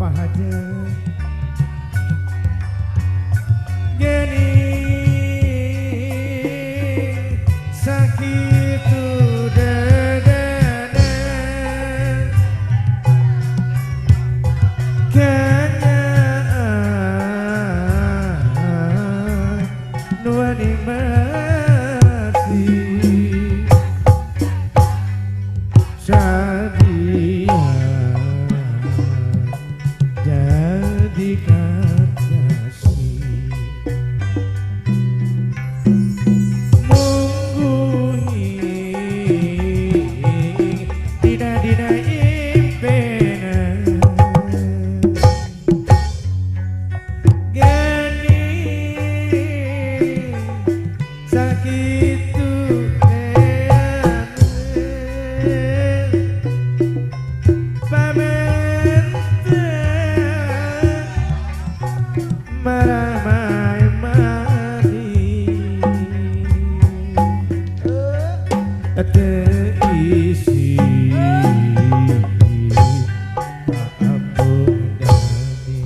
Bapak Haja gini sakit dada kanya nuani mati sadia jadi kasih mungguhi dina-dina impenan gani sakit maramai mani terisi abundani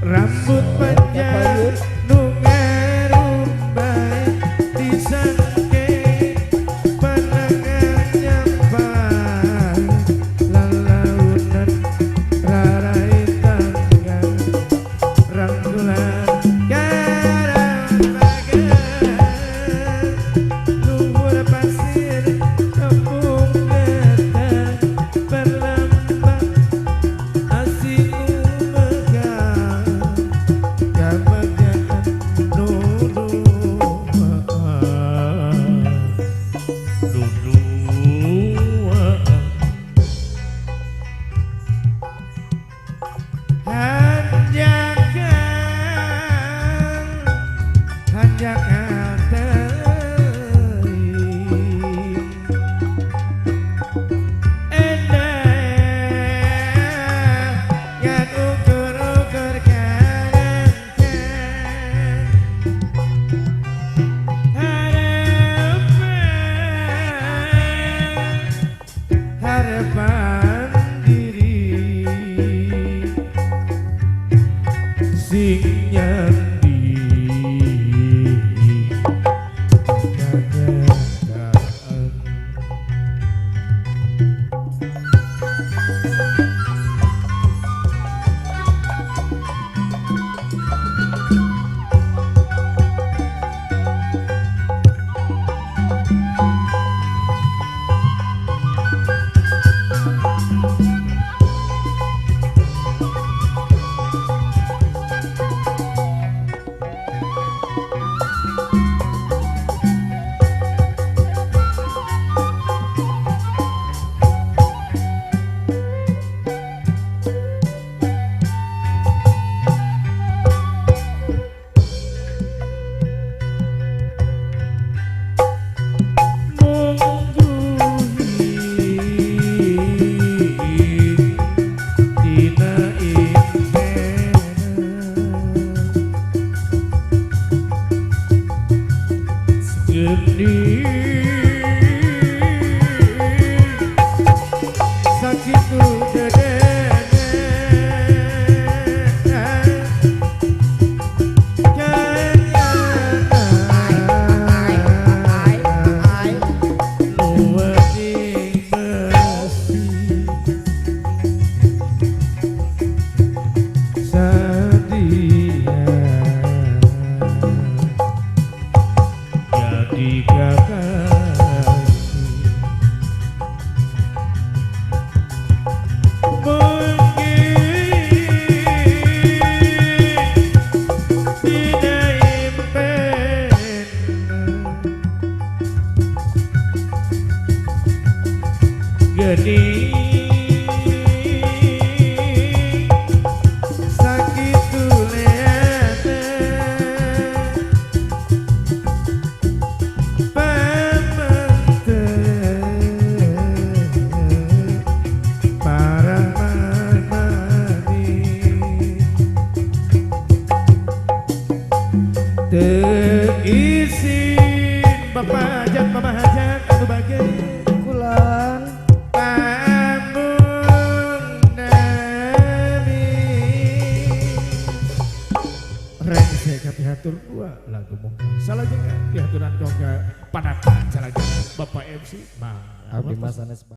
rambut panjang nungarumbai disangke panangan nyampai lalaunan rarai tangga rangkulan garam bagan luhur pasir tembung getah perlambang asingmu megang kebahagiaan dulu hanjakan harapan diri sing nyandi keadaan sakit dada geni sakit leata pamante para mani teisi Bapak Hajat Mama Hajat anu bageun kulan Pamundan saya diatur dua lagu mong salah juga diaturan kau ke pada salah Bapak MC Abdi Mas Anes